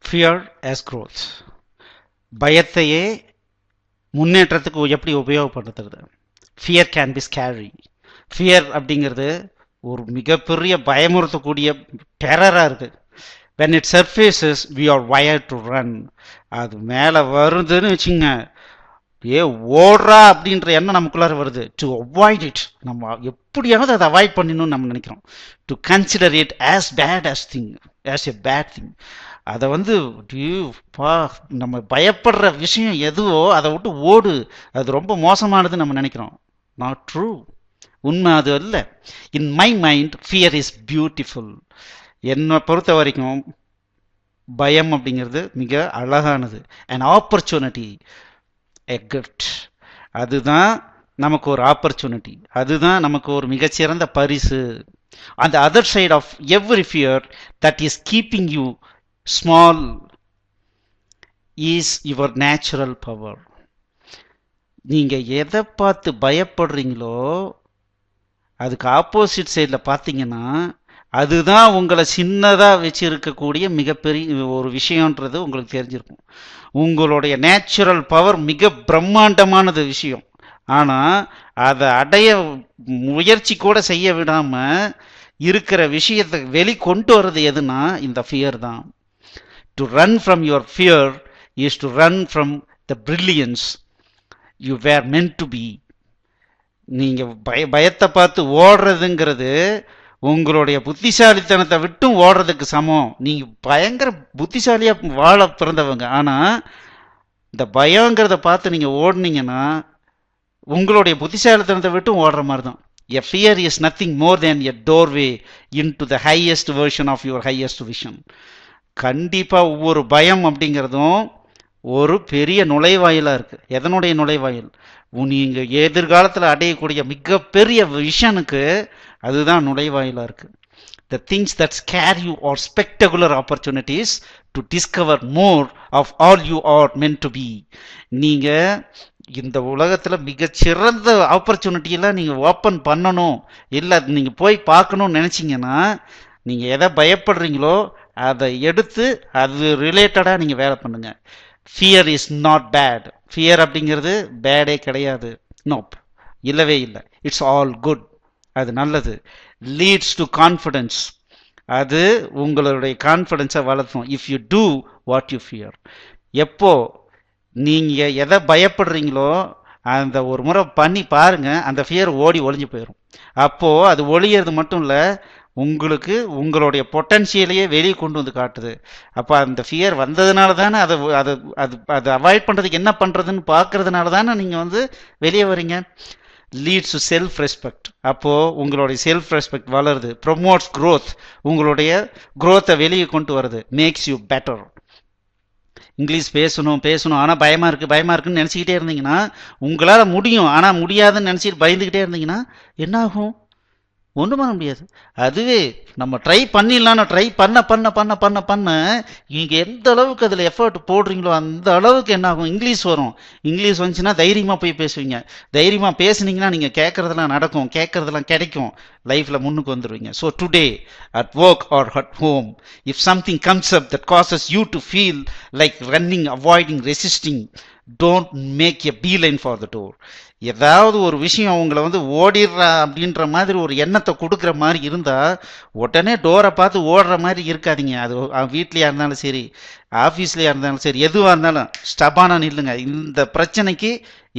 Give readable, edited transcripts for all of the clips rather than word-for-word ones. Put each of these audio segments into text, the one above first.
Fear as growth. பயத்தையே முன்னேற்றத்துக்கு எப்படி உபயோகப்படுத்துறது? Fear can be scary. Fear அப்படிங்கிறது ஒரு மிகப்பெரிய பயமுறுத்தக்கூடிய டெரராக இருக்குது. when it surfaces we are wired to run. அது மேலே வருதுன்னு வச்சுங்க, ஓடுறா அப்படின்ற எண்ணம் நமக்குள்ளார வருது. டு அவாய்ட் இட், நம்ம எப்படியாவது அதை அவாய்ட் பண்ணணும்னு நம்ம நினைக்கிறோம். To consider it as bad as thing, as a bad thing. அதை நம்ம பயப்படுற விஷயம் எதுவோ அதை விட்டு ஓடு, அது ரொம்ப மோசமானது நம்ம நினைக்கிறோம். நாட் ட்ரூ, உண்மை அது அல்ல. In my mind fear is beautiful. என்னை பொறுத்த வரைக்கும் பயம் அப்படிங்கிறது மிக அழகானது. an opportunity, a gift. அதுதான் நமக்கு ஒரு ஆப்பர்ச்சுனிட்டி, அதுதான் நமக்கு ஒரு மிகச்சிறந்த பரிசு. on the other side of every fear that is keeping you small is your natural power. நீங்க எதை பார்த்து பயப்படுறீங்களோ அதுக்கு ஆப்போசிட் சைடில் பார்த்தீங்கன்னா அதுதான் உங்களை சின்னதாக வச்சு இருக்கக்கூடிய மிகப்பெரிய ஒரு விஷயன்றது உங்களுக்கு தெரிஞ்சிருக்கும். உங்களுடைய நேச்சுரல் பவர் மிக பிரம்மாண்டமானது விஷயம். ஆனால் அதை அடைய முயற்சி கூட செய்ய விடாமல் இருக்கிற விஷயத்தை வெளிக்கொண்டு வர்றது எதுனா இந்த ஃபியர் தான். To run from your fear is to run from the brilliance you were meant to be. நீங்கள் பயத்தை பார்த்து ஓடுறதுங்கிறது உங்களுடைய புத்திசாலித்தனத்தை விட்டும் ஓடுறதுக்கு சமம். நீங்கள் பயங்கர புத்திசாலியாக வாழ பிறந்தவங்க, ஆனால் இந்த பயங்கிறத பார்த்து நீங்கள் ஓடுனீங்கன்னா உங்களுடைய புத்திசாலித்தனத்தை விட்டும் ஓடுற மாதிரி தான். A fear is nothing more than a doorway into the highest version of your highest vision. கண்டிப்பாக ஒவ்வொரு பயம் அப்படிங்கிறதும் ஒரு பெரிய நுழைவாயிலாக இருக்குது. எதனுடைய நுழைவாயில்? நீங்கள் எதிர்காலத்தில் அடையக்கூடிய மிகப்பெரிய விஷனுக்கு அதுதான் நுழைவாயிலாக இருக்குது. The things that scare you are spectacular opportunities to discover more of all you are meant to be. நீங்கள் இந்த உலகத்தில் மிகச்சிறந்த ஆப்பர்ச்சுனிட்டியெல்லாம் நீங்கள் ஓப்பன் பண்ணணும், இல்லை நீங்கள் போய் பார்க்கணும்னு நினச்சிங்கன்னா நீங்கள் எதை பயப்படுறீங்களோ அதை எடுத்து அது ரிலேட்டடாக நீங்கள் வேலை பண்ணுங்கள். Fear is not bad. Fear அப்படிங்கிறது பேடே கிடையாது. நோப், இல்லவே இல்லை. இட்ஸ் ஆல் குட், அது நல்லது. லீட்ஸ் டு கான்ஃபிடென்ஸ், அது உங்களுடைய கான்ஃபிடென்ஸை வளர்த்தும். If you do what you fear. எப்போ நீங்கள் எதை பயப்படுறீங்களோ அந்த ஒரு முறை பண்ணி பாருங்கள், அந்த ஃபியர் ஓடி ஒளிஞ்சு போயிடும். அப்போது அது ஒளியறது மட்டும் இல்லை, உங்களுக்கு உங்களுடைய பொட்டன்ஷியலையே வெளியே கொண்டு வந்து காட்டுது. அப்போ அந்த ஃபியர் வந்ததுனால தானே அதை அதை அது அதை அவாய்ட் பண்ணுறதுக்கு என்ன பண்ணுறதுன்னு பார்க்கறதுனால தானே நீங்கள் வெளியே வரீங்க. Leads to self respect. அப்போது உங்களுடைய செல்ஃப் ரெஸ்பெக்ட் வளருது. ப்ரொமோட்ஸ் க்ரோத், உங்களுடைய க்ரோத்தை வெளியே கொண்டு வருது. Makes you better. இங்கிலீஷ் பேசணும் ஆனால் பயமாக இருக்குன்னு நினச்சிக்கிட்டே இருந்தீங்கன்னா உங்களால் முடியும், ஆனால் முடியாதுன்னு நினச்சிட்டு பயந்துக்கிட்டே இருந்தீங்கன்னா என்ன ஆகும்? ஒன்றும் பண்ண முடியாது. அதுவே நம்ம ட்ரை பண்ணிடலான்னு ட்ரை பண்ண பண்ண பண்ண பண்ண பண்ண நீங்கள் எந்த அளவுக்கு அதில் எஃபர்ட் போடுறீங்களோ அந்த அளவுக்கு என்ன ஆகும்? இங்கிலீஷ் வரும். இங்கிலீஷ் வந்துச்சுன்னா தைரியமாக போய் பேசுவீங்க. தைரியமாக பேசுனீங்கன்னா நீங்கள் கேட்குறதெல்லாம் நடக்கும், கேட்குறதெல்லாம் கிடைக்கும், லைஃப்பில் முன்னுக்கு வந்துடுவீங்க. So today at work or at home, if something comes up that causes you to feel like running, avoiding, resisting, don't make a beeline for the door. ஏதாவது ஒரு விஷயம் அவங்கள ஓடிடுறா அப்படின்ற மாதிரி ஒரு எண்ணத்தை கொடுக்குற மாதிரி இருந்தால் உடனே டோரை பார்த்து ஓடுற மாதிரி இருக்காதீங்க. அது வீட்லையா இருந்தாலும் சரி, ஆஃபீஸ்லையா இருந்தாலும் சரி, எதுவாக இருந்தாலும் ஸ்டபானா நில்லுங்க. இந்த பிரச்சனைக்கு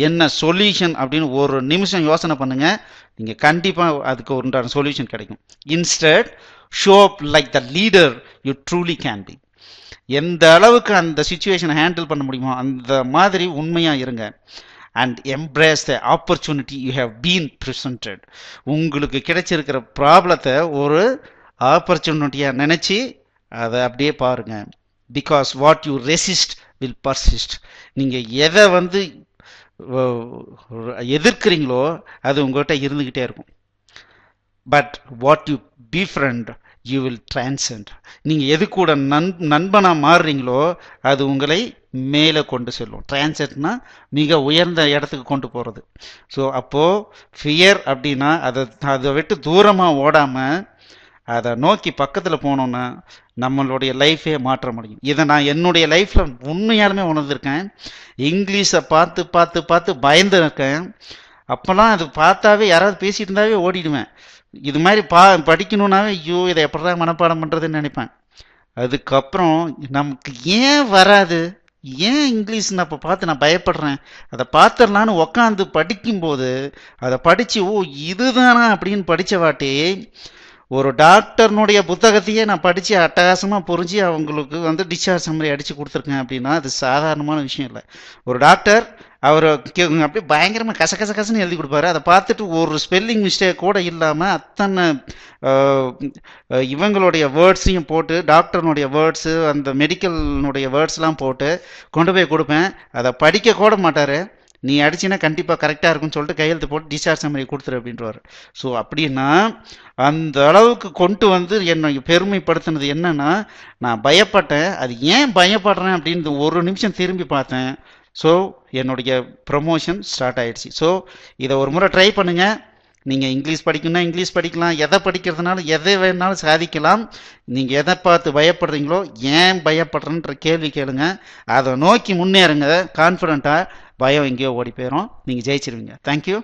என்ன சொல்யூஷன் அப்படின்னு ஒரு நிமிஷம் யோசனை பண்ணுங்க. நீங்கள் கண்டிப்பாக அதுக்கு ஒரு சொல்யூஷன் கிடைக்கும். Instead show up like the leader you truly can be. எந்த அளவுக்கு அந்த சிச்சுவேஷனை ஹேண்டில் பண்ண முடியுமோ அந்த மாதிரி உண்மையாக இருங்க. and embrace the opportunity you have been presented. உங்களுக்கு கிடைச்சிருக்கிற ப்ராப்ளத்தை ஒரு ஆப்பர்ச்சுனிட்டியாக நினச்சி அதை அப்படியே பாருங்க. Because what you resist will persist. நீங்கள் எதை எதிர்க்கிறீங்களோ அது உங்கள்கிட்ட இருந்துக்கிட்டே இருக்கும். But what you befriend you will transcend. நீங்கள் எது கூட நண்பனாக மாறுறீங்களோ அது உங்களை மேலே கொண்டு செல்லும். டிரான்சென்ட்னா மிக உயர்ந்த இடத்துக்கு கொண்டு போகிறது. ஸோ அப்போது ஃபியர் அப்படின்னா அதை விட்டு தூரமாக ஓடாமல் அதை நோக்கி பக்கத்தில் போனோன்னா நம்மளுடைய லைஃபே மாற்ற முடியும். இதை நான் என்னுடைய லைஃப்ல உண்மையாலுமே உணர்ந்திருக்கேன். இங்கிலீஷை பார்த்து பார்த்து பார்த்து பயந்து இருக்கேன். அப்போல்லாம் அது பார்த்தாவே யாராவது பேசிட்டு இருந்தாவே ஓடிடுவேன். இது மாதிரி படிக்கணும்னாவே ஐயோ இதை எப்படா மனப்பாடம் பண்ணுறதுன்னு நினைப்பேன். அதுக்கப்புறம் நமக்கு ஏன் வராது, ஏன் இங்கிலீஷ் நான் இப்போ பார்த்து நான் பயப்படுறேன், அதை பார்த்துடலான்னு உக்காந்து படிக்கும்போது அதை படித்து ஓ இதுதானா அப்படின்னு படித்த வாட்டி ஒரு டாக்டர்னுடைய புத்தகத்தையே நான் படித்து அட்டகாசமாக புரிஞ்சு அவங்களுக்கு வந்து டிஸ்சார்ஜ் சம்மரி அடித்து கொடுத்துருக்கேன். அப்படின்னா அது சாதாரணமான விஷயம் இல்லை. ஒரு டாக்டர் அவர் அப்படியே பயங்கரமாக கசன்னு எழுதி கொடுப்பாரு. அதை பார்த்துட்டு ஒரு ஸ்பெல்லிங் மிஸ்டேக் கூட இல்லாமல் அத்தனை இவங்களுடைய வேர்ட்ஸையும் போட்டு டாக்டர்னுடைய வேர்ட்ஸு அந்த மெடிக்கல்னுடைய வேர்ட்ஸ்லாம் போட்டு கொண்டு போய் கொடுப்பேன். அதை படிக்க கூட மாட்டார். நீ அடிச்சின்னா கண்டிப்பாக கரெக்டாக இருக்குன்னு சொல்லிட்டு கையெழுத்து போட்டு டிஸ்சார்ஜ் சம்மரி கொடுத்துரு அப்படின்றவார். ஸோ அப்படின்னா அந்த அளவுக்கு கொண்டு வந்து என்னை பெருமைப்படுத்தினது என்னன்னா, நான் பயப்பட்டேன். அது ஏன் பயப்படுறேன் அப்படின்னு ஒரு நிமிஷம் திரும்பி பார்த்தேன். ஸோ என்னுடைய ப்ரமோஷன் ஸ்டார்ட் ஆயிடுச்சு. ஸோ இதை ஒரு முறை ட்ரை பண்ணுங்க. நீங்கள் இங்கிலீஷ் படிக்கணும்னா இங்கிலீஷ் படிக்கலாம். எதை படிக்கிறதுனால எதை வேணாலும் சாதிக்கலாம். நீங்கள் எதை பார்த்து பயப்படுறீங்களோ, ஏன் பயப்படுறன்ற கேள்வி கேளுங்க. அதை நோக்கி முன்னேறுங்க கான்ஃபிடண்ட்டாக. பயம் எங்கேயோ ஓடி போயிடும். நீங்கள் ஜெயிச்சிருவீங்க. தேங்க்யூ.